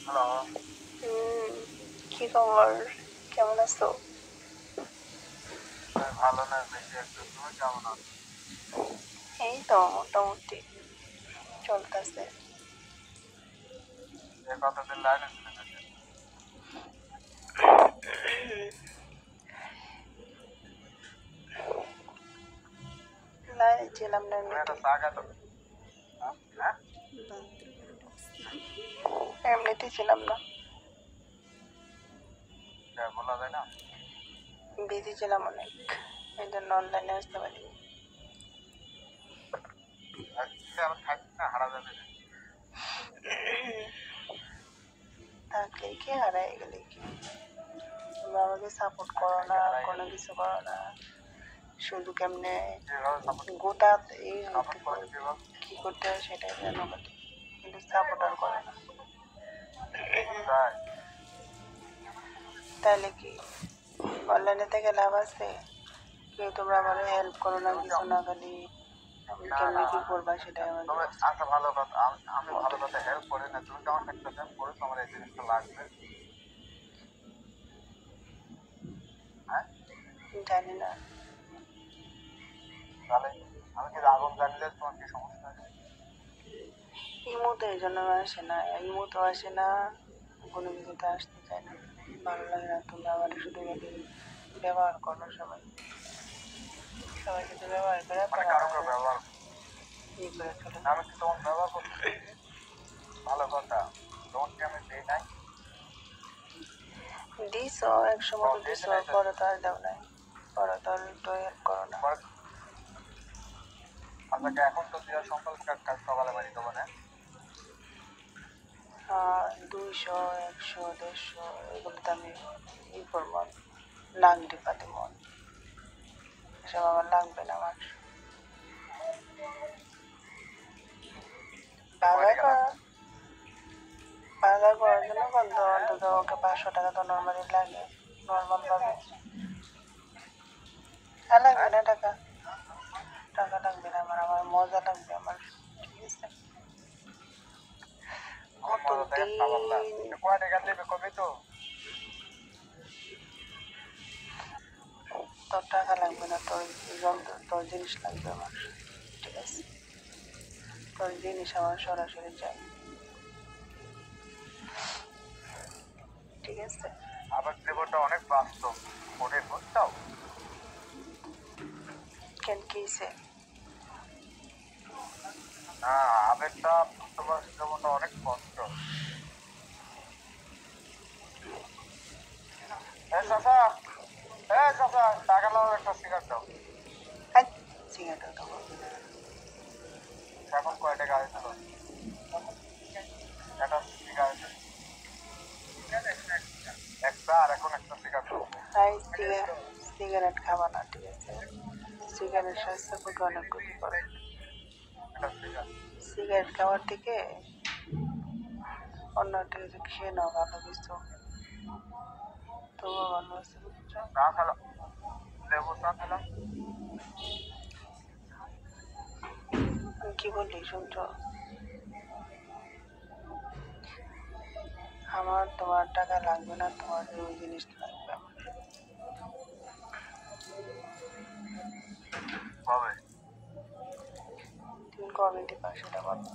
Hello. কি খবর? কেমন আছো? ভালো না, বেশি একটু। তুমি কেমন আছো? এই তো মোটামুটি চলতেছে। কতদিন লাইনে ছিলে নাকি? লাইনে ছিলাম না তুমি একটা এমনিতে। চা খাতো? হ্যাঁ, এমনিতে ছিলাম না, বলা যায় না। বিজি ছিলাম অনেক, এই জন্য অনলাইনে আসতে পারি। আবার থাকছি না, হারা যাবে না। থাকলে কি হারাই গেলে কি? তোমরা আমাকে সাপোর্ট করো না, কোনো কিছু করো না, শুধু কেমনে কিভাবে সাপোর্ট গোটা এই সাপোর্ট করবে কিভাবে? কি করতে হয় সেটাই জানো, কিন্তু সাপোর্ট আর করে না। তাই তাহলে কি অনলাইনে থেকে লাভ আছে? কেউ তোমরা আমার হেল্প করো না, তুমি কিছু না, খালি না কেমনে না, কি করবা সেটাই আমার তুমি আচ্ছা ভালো কথা, আমি ভালো কথা হেল্প করি না। তুমি কেমন একটা হেল্প করেছো, আমার এই জিনিসটা লাগবে। হ্যাঁ, জানি না। তাহলে আমি কি আগুন জ্বালিয়ে তোমার কি সমস্যা? ইমো তো এই জন্য আসে না, ইমো তো আসে না, কোনো কিছুতে আসতে চায় না, ভালো লাগে না। তোমরা আমার শুধু খালি ব্যবহার করো, সবাই সবাই শুধু ব্যবহার করে মানে তোমার কারো কেউ ব্যবহার, ই করে চলে আমি কি তোমার ব্যবহার করছি? ভালো কথা, তোমার কি আমি দিই নাই? দিস এক সময় তো দিস, পরে তো আর দেও নাই, পরে তো আর একটু হেল্প করো না। আপনাকে এখন তো দেওয়ার সংকল্প কাজ সকালে বাড়ি দেবো না। 200, 100, 150 এগুলো তো আমি ই করবো, লাগবে পাতে মন, এসব আমার লাগবে না। আমার বাজার করা, বাজার করার জন্য বন্ধু অন্তত ওকে 500 টাকা তো নর্মালি লাগে, নর্মাল ভাবে। আর লাগবে না টাকা, টাকা লাগবে না আমার, আমার মজা লাগবে আমার, ঠিক আছে? কতদিন কয় টাকা দেবে কবে তো? তোর টাকা লাগবে না, তোর যন্ত্র, তোর জিনিস লাগবে আমার, ঠিক আছে? তোর জিনিস আমার সরাসরি চাই, ঠিক আছে? আবার জীবনটা অনেক বাস্তব, কঠিন বুঝছো? কেন কিসে? না, আবেগটা তোমার জীবনটা অনেক কষ্ট। চাচা, চাচা, টাকা নাও, একটা সিগারেট দাও। সিগারেট তো এখন কয় টাকা হয়েছিল? একটা সিগারেট একটা, আর এখন একটা সিগারেট দাও। সিগারেট খাবা না, ঠিক আছে? সিগারেট স্বাস্থ্যের পক্ষে অনেক ক্ষতি করে। একটা সিগারেট সিগারেট খাওয়ার থেকে অন্য একটা কিছু খেয়ে নাও, ভালো কিছু, তবুও ভালো আছে, বুঝছো? চা খেলাম, লেবু চা খেলাম। আমি কি বলি শুনছো? আমার তোমার টাকা লাগবে না, তোমার ওই জিনিস লাগবে আমার। কবে? তুমি কবে দিবা সেটা বলো।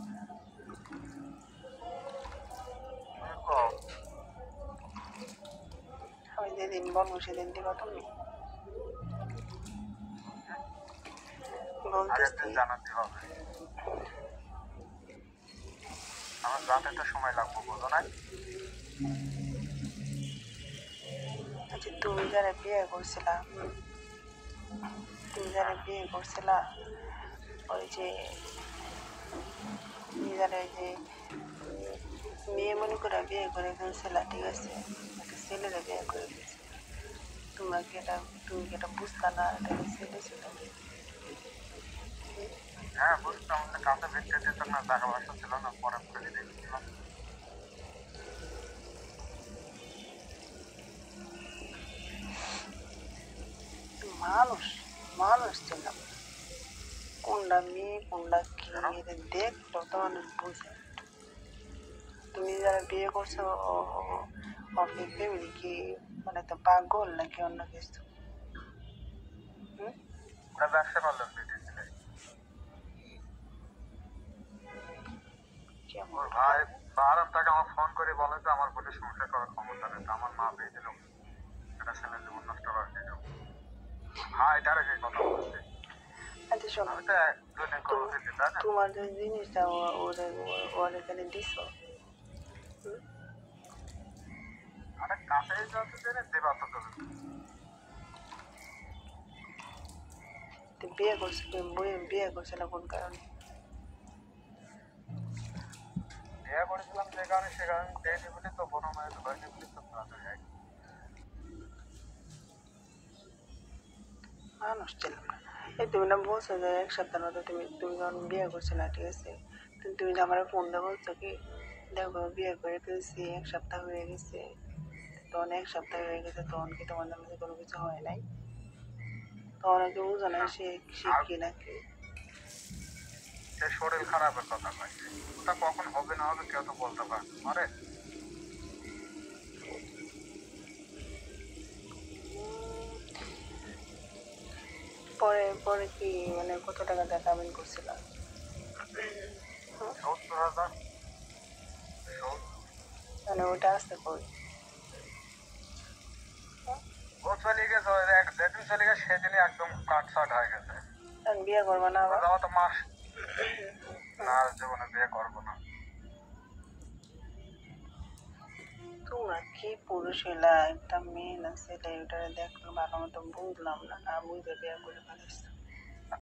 আমি যেদিন বলবো সেদিন দিবা তুমি, আগের বলতেছি। দিন জানাতে হবে, আমার রাতে একটা সময় লাগবে, বোঝো না? আচ্ছা, তুমি যারা বিয়ে করছিলা, তুমি যারা বিয়ে করছিলা, ওই যে তুমি যারা ওই যে মেয়ে মনে করে বিয়ে করে ফেলছিলা, ঠিক আছে? একটা ছেলেরা বিয়ে করে ফেলছে, তোমরা কি এটা, তুমি কি এটা বুঝতা না এটা ছেলে ছিল? হ্যাঁ বুঝতাম, কাছে ভিত্তি দিত না, টাকা পয়সা ছিল না, পরে করে দেখছিলাম। মানুষ, মানুষ ছিলাম, কোনটা মেয়ে কোনটা কি এটা দেখলো তো মানুষ বুঝে। তুমি যারা বিয়ে করছো অফিস ফ্যামিলি কি মানে তো পাগল নাকি অন্য কিছু? হুম? ওরা ব্যবসা করলাম দিয়েছিলে। কেমন ওর ভাই 12 টাকা আমার ফোন করে বলে যে আমার বলে সংসার করার ক্ষমতা নেই, তো আমার মা পেয়ে দিল এটা ছেলে জীবন নষ্ট করার কি যাবো। ভাই ডাইরেক্ট কথা বলছে, আচ্ছা শোনো, আমি তো দুদিন করে দিতে তাই না। তোমার যে জিনিসটা ওর এখানে দিছো, হুম? আরে কাছেই যাচ্ছে জেনে দেবা তো দেবে। তো বিয়ে করছো বিয়ে করছে না কোন কারণে? বিয়ে করেছিলাম যে কারণে সে কারণে দেয়নি বলে তো কোনো মেয়ে তো হয়নি বলে তো তাড়াতাড়ি হয়। মানুষ ছিলাম না। এই তুমি না বলছো যে এক সপ্তাহের মধ্যে তুমি তুমি যখন বিয়ে করছো না, ঠিক আছে, তুমি যে আমার ফোন দিয়ে বলছো কি দেখো বিয়ে করে ফেলছি, এক সপ্তাহ হয়ে গেছে, তখন এক সপ্তাহ হয়ে গেছে, তখন কি তোমাদের মধ্যে কোনো কিছু হয় নাই? তখন কি বুঝো না সে সে আর কি নাকি? সে শরীর খারাপের কথা কয়েছে, ওটা কখন হবে না হবে কেউ তো বলতে পারে না। আরে পরে পরে কি মানে কত টাকা দিয়ে কামিন করছিলাম? 70,000। মানে ওটা আসতে কই? ও চলে গেছে, ওই যেদিন চলে গেছে সেদিনই একদম কাটছাট হয়ে গেছে। বিয়ে করবো না ও আবার? যাওয়া তো মাস না, আর জীবনে বিয়ে করবো না। তোমরা কি পুরুষ হইলা, একটা মেয়ে না ছেলে ওটা দেখলো ভালো মতো বুঝলাম না, না বুঝে বিয়ে করে ফেলেছো।